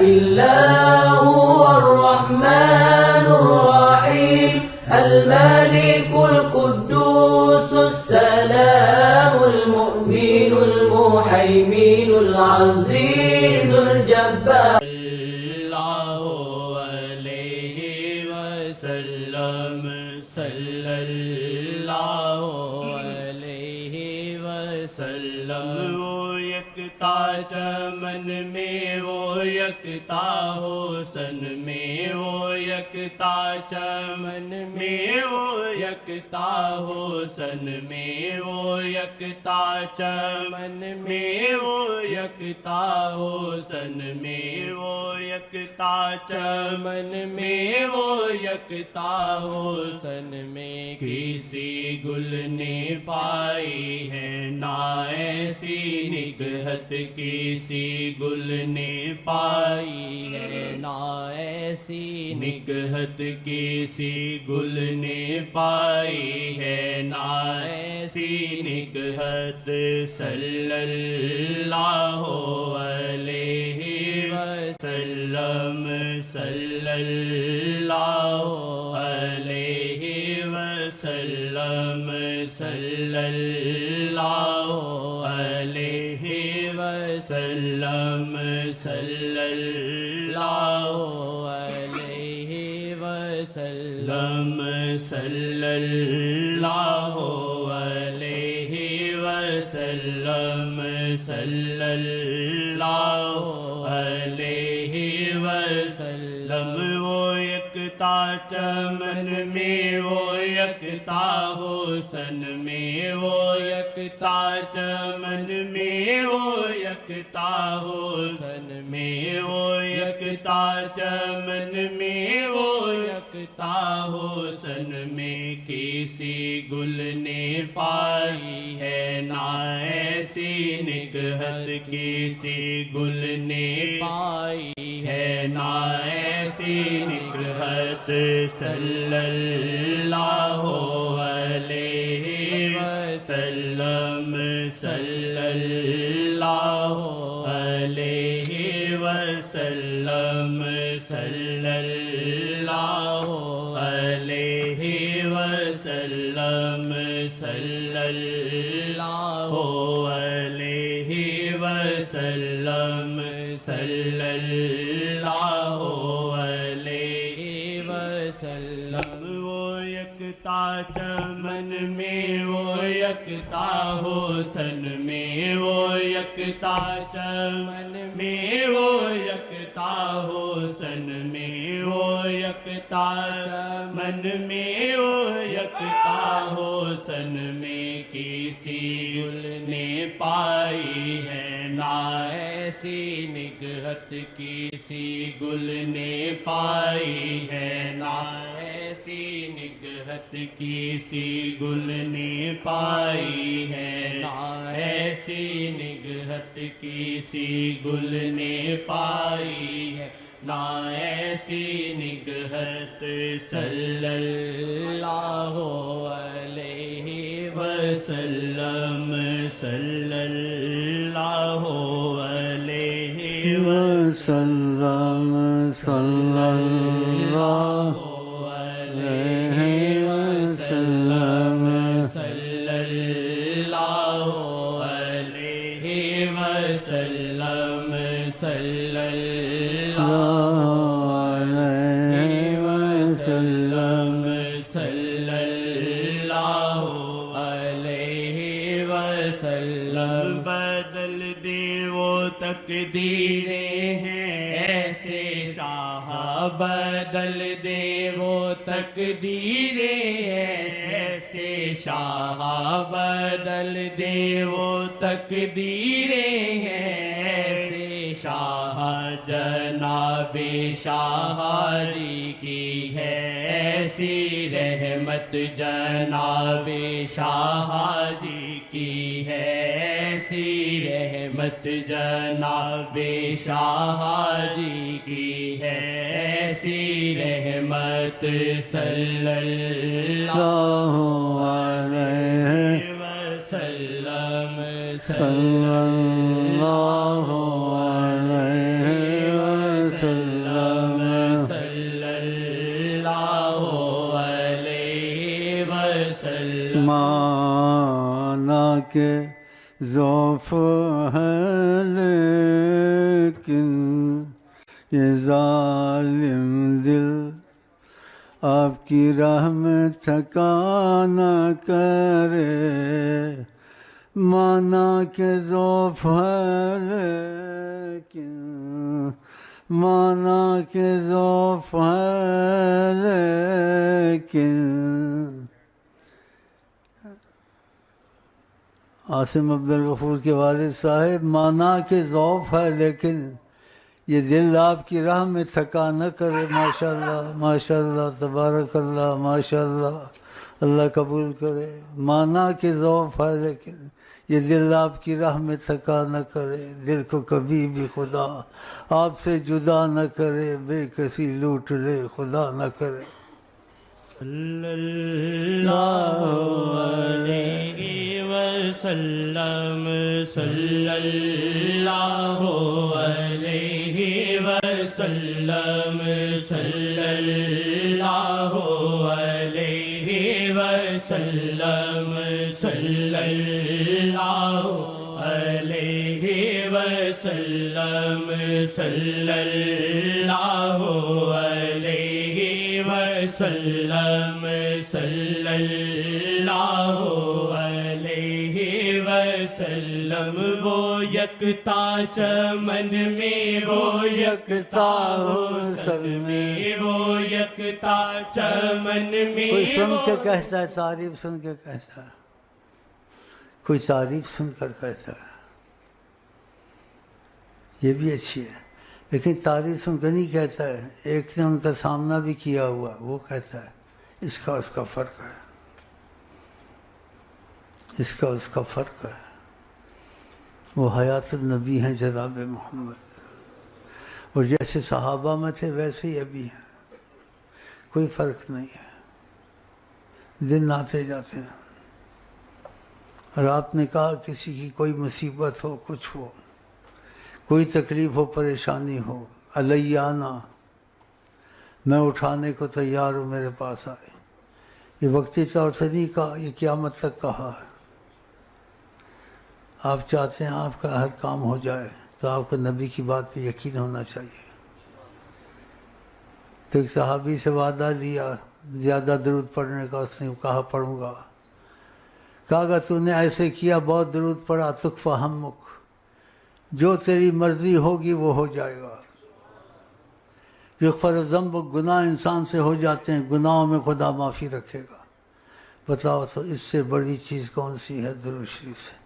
إلا هو الرحمن الرحيم الملك القدوس السلام المؤمن المهيمن العزيز الجبار الله عليه وسلم صلى الله عليه وسلم وہ یکتا چمن میں وہ یکتا حسن میں وہ یکتا چمن میں وہ یکتا حسن میں وہ یکتا چمن میں وہ یکتا حسن میں وہ یکتا چمن میں وہ یکتا حسن میں کسی گل نے پائی ہے نہ ایسی نگہت کسی گل نے پائی ہے نہ ایسی نگہت کسی گل نے پائی ہے نہ ایسی نگہت صلی اللہ علیہ وسلم صلی اللہ علیہ وسلم صلی اللہ علیہ وسلم صلی اللہ علیہ وسلم صلی اللہ علیہ وسلم صلی اللہ علیہ وسلم وہ یکتا چمن میں وہ یکتا حسن میں وہ یکتا چمن میں وہ یکتا حسن میں وہ یکتا چمن میں وہ یکتا حسن میں کسی گل نے پائی ہے نہ ایسی نگہت کسی گل نے پائی ہے نہ ایسی نگہت صلی اللہ علیہ وسلم صلی اللہ علیہ وسلم صلی اللہ علیہ وسلم صلی اللہ علیہ وسلم صلی اللہ علیہ وسلم وہ یکتا چمن میں وہ یکتا حسن میں وہ یکتا چمن میں وہ یکتا حسن میں وہ یکتا چمن میں وہ یکتا حسن میں کسی گل نے پائی ہے نہ ایسی نگہت کسی گل نے پائی ہے نہ ایسی نگہت کسی گل نے پائی ہے نہ ایسی نگہت کسی گل نے پائی ہے نہ ایسی نگہت صلی اللہ علیہ وسلم صلی اللہ علیہ وسلم صلی اللہ علیہ وسلم صلی اللہ علیہ وسلم صلی اللہ علیہ وسلم صلی اللہ علیہ وسلم بدل دے وہ تقدیریں ہیں ایسے شاہ بدل دے وہ تقدیریں ایسے شاہ بدل دے وہ تقدیریں ہیں ایسے شاہ جناب شاہ جی کی ہے ایسی رحمت جناب شاہ جی کی ہے ایسی رحمت جناب شاہ جی کی ہے ایسی رحمت صلی اللہ علیہ وسلم صلی اللہ علیہ وسلم کے ذوف ہے لیکن یہ ظالم دل آپ کی راہ میں تھکا نہ کرے، مانا کہ ذوف ہے لیکن، مانا کہ ذوف ہے لیکن۔ عاصم عبدالغفور کے والد صاحب، مانا کہ ذوف ہے لیکن یہ دل آپ کی راہ میں تھکا نہ کرے۔ ماشاءاللہ ماشاءاللہ تبارک اللہ، ماشاءاللہ، اللہ قبول کرے۔ مانا کہ ذوف ہے لیکن یہ دل آپ کی راہ میں تھکا نہ کرے، دل کو کبھی بھی خدا آپ سے جدا نہ کرے، بے کسی لوٹ لے خدا نہ کرے۔ صلی اللہ علیہ وسلم، صلی اللہ علیہ وسلم، صلی اللہ علیہ وسلم، صلی اللہ علیہ وسلم، صلی اللہ علیہ وسلم، صلی اللہ علیہ وسلم۔ وہ یکتا چمن میں، وہ یکتا حسن میں، وہ یکتا چمن میں۔ کوئی سن کے کہتا ہے، تعریف سن کے کہتا ہے، کوئی تعریف سن کر کہتا ہے، یہ بھی اچھی ہے، لیکن تعریف سن کر نہیں کہتا ہے۔ ایک نے ان کا سامنا بھی کیا ہوا، وہ کہتا ہے، اس کا اس کا فرق ہے، اس کا اس کا فرق ہے۔ وہ حیات النبی ہیں جناب محمد، اور جیسے صحابہ میں تھے ویسے ہی ابھی ہیں، کوئی فرق نہیں ہے، دن آتے جاتے ہیں۔ اور آپ نے کہا کسی کی کوئی مصیبت ہو، کچھ ہو، کوئی تکلیف ہو، پریشانی ہو، علیہ آنا، میں اٹھانے کو تیار ہوں، میرے پاس آئے۔ یہ وقتی طور سے نہیں کہا، یہ قیامت تک کہا ہے۔ آپ چاہتے ہیں آپ کا ہر کام ہو جائے تو آپ کو نبی کی بات پہ یقین ہونا چاہیے۔ تو ایک صحابی سے وعدہ لیا زیادہ درود پڑھنے کا، اس نے کہا پڑھوں گا۔ کہا کہ تو نے ایسے کیا، بہت درود پڑھا، تکفی ہمک، جو تیری مرضی ہوگی وہ ہو جائے گا۔ یغفر الذنب، گناہ انسان سے ہو جاتے ہیں، گناہوں میں خدا معافی رکھے گا۔ بتاؤ تو اس سے بڑی چیز کون سی ہے درود شریف سے؟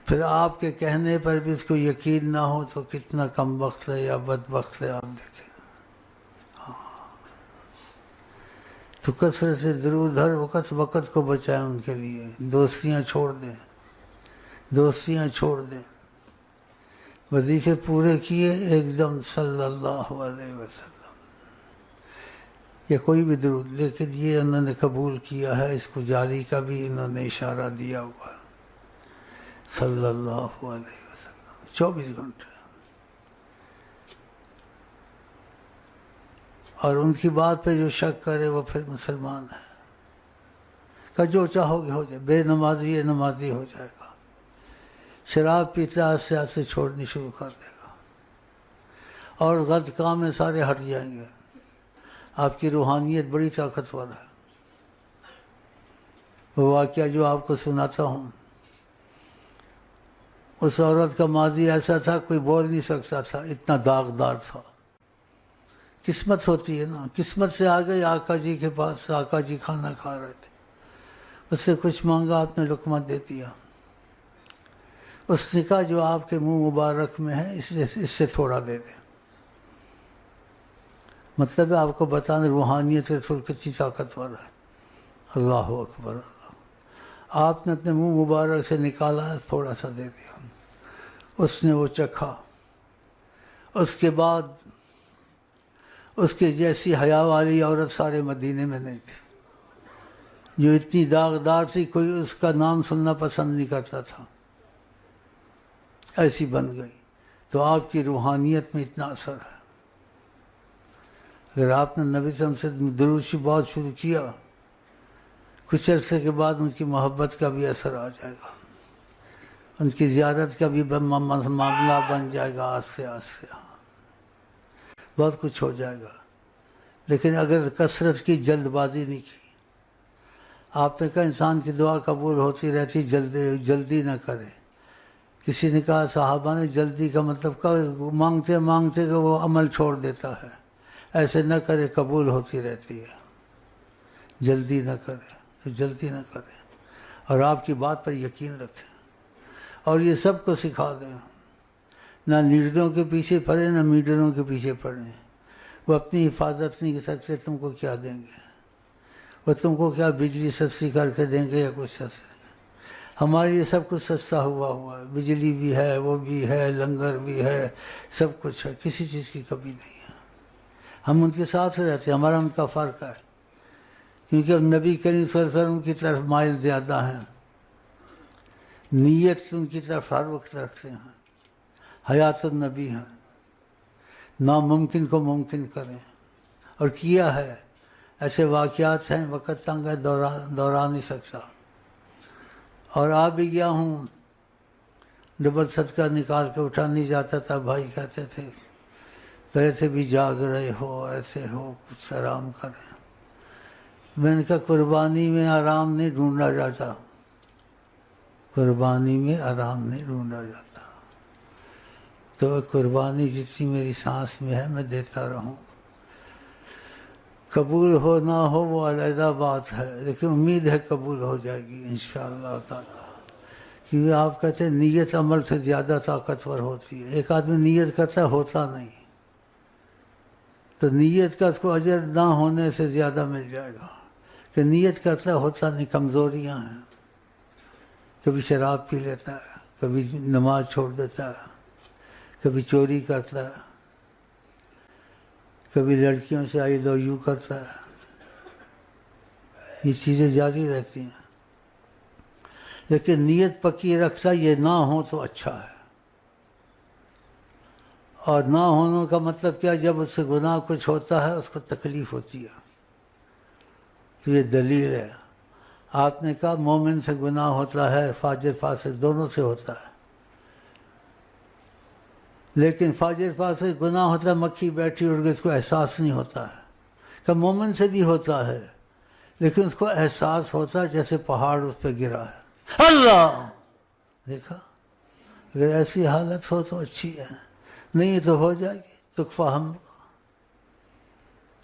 پھر آپ کے کہنے پر بھی اس کو یقین نہ ہو تو کتنا کم وقت ہے یا بد وقت ہے، آپ دیکھیں۔ تو کثرت درود ہر وقت وقت کو بچائیں ان کے لیے، دوستیاں چھوڑ دیں، دوستیاں چھوڑ دیں، وظیفے پورے کیے ایک دم صلی اللہ علیہ وسلم، یا کوئی بھی درود، لیکن یہ انہوں نے قبول کیا ہے، اس کو جاری کا بھی انہوں نے اشارہ دیا ہوا ہے، صلی اللہ علیہ وسلم، 24 گھنٹے۔ اور ان کی بات پہ جو شک کرے وہ پھر مسلمان ہے، کہ جو چاہو گے ہو جائے، بے نمازی ہے نمازی ہو جائے گا، شراب پیتا آہستہ آہستہ چھوڑنی شروع کر دے گا، اور غلط کام میں سارے ہٹ جائیں گے۔ آپ کی روحانیت بڑی طاقتور ہے۔ وہ واقعہ جو آپ کو سناتا ہوں، اس عورت کا ماضی ایسا تھا کوئی بول نہیں سکتا تھا، اتنا داغدار تھا۔ قسمت ہوتی ہے نا، قسمت سے آ گئی آقا جی کے پاس، آقا جی کھانا کھا رہے تھے، اس سے کچھ مانگا، آپ نے لقمہ دے دیا۔ اس نے کہا جو آپ کے منہ مبارک میں ہے اس سے تھوڑا دے دیں۔ مطلب ہے آپ کو بتانا روحانیت رسول کتنی طاقتور ہے۔ اللہ اکبر، اللہ۔ آپ نے اپنے منہ مبارک سے نکالا، تھوڑا سا دے دیا، اس نے وہ چکھا۔ اس کے بعد اس کے جیسی حیا والی عورت سارے مدینے میں نہیں تھی، جو اتنی داغدار تھی، کوئی اس کا نام سننا پسند نہیں کرتا تھا، ایسی بن گئی۔ تو آپ کی روحانیت میں اتنا اثر ہے۔ اگر آپ نے نبی صلی اللہ علیہ وسلم سے درود شریف بہت شروع کیا، کچھ عرصے کے بعد ان کی محبت کا بھی اثر آ جائے گا۔ ان کی زیارت کا بھی معاملہ بن جائے گا آہستہ آہستہ، بہت کچھ ہو جائے گا۔ لیکن اگر کثرت کی جلد بازی نہیں کی، آپ نے کہا انسان کی دعا قبول ہوتی رہتی، جلدی نہ کرے۔ کسی نے کہا صحابہ نے جلدی کا مطلب مانگتے مانگتے کہ وہ عمل چھوڑ دیتا ہے، ایسے نہ کرے، قبول ہوتی رہتی ہے، جلدی نہ کرے، تو جلدی نہ کرے، اور آپ کی بات پر یقین رکھیں، اور یہ سب کو سکھا دیں، نہ لیڈروں کے پیچھے پڑے نہ میڈروں کے پیچھے پڑیں، وہ اپنی حفاظت نہیں کر سکتے، تم کو کیا دیں گے؟ وہ تم کو کیا بجلی سستی کر کے دیں گے یا کچھ سستا؟ ہمارے لیے سب کچھ سستا ہوا ہے، بجلی بھی ہے، وہ بھی ہے، لنگر بھی ہے، سب کچھ ہے، کسی چیز کی کمی نہیں ہے۔ ہم ان کے ساتھ رہتے ہیں، ہمارا ان کا فرق ہے، کیونکہ اب نبی کریم صلی اللہ علیہ وسلم کی طرف مائل زیادہ ہیں، نیت ان کی طرف ہر وقت رکھتے ہیں، حیات النبی ہیں، ناممکن کو ممکن کریں، اور کیا ہے۔ ایسے واقعات ہیں، وقت تنگ ہے، دورا نہیں سکتا، اور آ بھی گیا ہوں، ڈبل صدقہ نکال کے اٹھا نہیں جاتا تھا، بھائی کہتے تھے پہلے سے بھی جاگ رہے ہو، ایسے ہو، کچھ آرام کریں۔ میں نے کہا قربانی میں آرام نہیں ڈھونڈا جاتا، قربانی میں آرام نہیں ڈھونڈا جاتا، تو قربانی جتنی میری سانس میں ہے میں دیتا رہوں، قبول ہو نہ ہو وہ علیحدہ بات ہے، لیکن امید ہے قبول ہو جائے گی انشاءاللہ تعالی، کیونکہ آپ کہتے ہیں نیت عمل سے زیادہ طاقتور ہوتی ہے۔ ایک آدمی نیت کرتا ہے ہوتا نہیں، تو نیت کا اس کو اجر نہ ہونے سے زیادہ مل جائے گا، کہ نیت کرتا ہے ہوتا نہیں۔ کمزوریاں ہیں، کبھی شراب پی لیتا ہے، کبھی نماز چھوڑ دیتا ہے، کبھی چوری کرتا ہے، کبھی لڑکیوں سے آئی لو یو کرتا ہے، یہ چیزیں جاری رہتی ہیں، لیکن نیت پکی رکھتا یہ نہ ہو تو اچھا ہے۔ اور نہ ہونے کا مطلب کیا؟ جب اس سے گناہ کچھ ہوتا ہے اس کو تکلیف ہوتی ہے، تو یہ دلیل ہے۔ آپ نے کہا مومن سے گناہ ہوتا ہے، فاجر فاسق دونوں سے ہوتا ہے، لیکن فاجر فاسق گناہ ہوتا ہے، مکھی بیٹھی اڑ گئی، اس کو احساس نہیں ہوتا ہے۔ کہ مومن سے بھی ہوتا ہے، لیکن اس کو احساس ہوتا ہے جیسے پہاڑ اس پہ گرا ہے، اللہ دیکھا۔ اگر ایسی حالت ہو تو اچھی ہے، نہیں تو ہو جائے گی تکفہ۔ ہم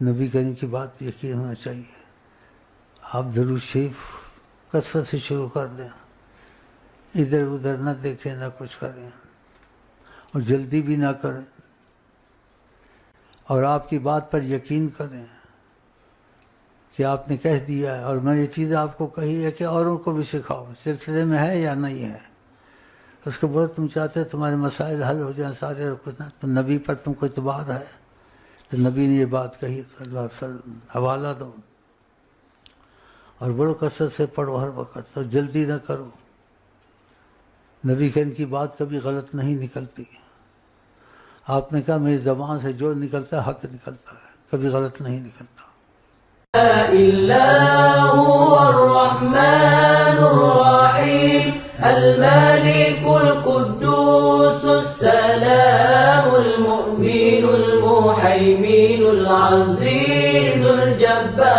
نبی کریم کی بات پہ یقین ہونا چاہیے۔ آپ درود شریف کثرت سے شروع کر دیں، ادھر ادھر نہ دیکھیں، نہ کچھ کریں، اور جلدی بھی نہ کریں، اور آپ کی بات پر یقین کریں کہ آپ نے کہہ دیا ہے، اور میں یہ چیز آپ کو کہی ہے کہ اوروں کو بھی سکھاؤ، سلسلے میں ہے یا نہیں ہے، اس کو بولو تم چاہتے تمہارے مسائل حل ہو جائیں سارے، اور کچھ نہ، تو نبی پر تم کو اعتبار ہے، تو نبی نے یہ بات کہی صلی اللہ علیہ وسلم، حوالہ دو، اور بڑو کثرت سے پڑھو ہر وقت، تو جلدی نہ کرو۔ نبی کریم کی بات کبھی غلط نہیں نکلتی۔ آپ نے کہا میری زبان سے جو نکلتا ہے حق نکلتا ہے، کبھی غلط نہیں نکلتا۔ لا إله هو الرحمن الرحيم الملك القدوس السلام المؤمن المهيمن العزيز الجبار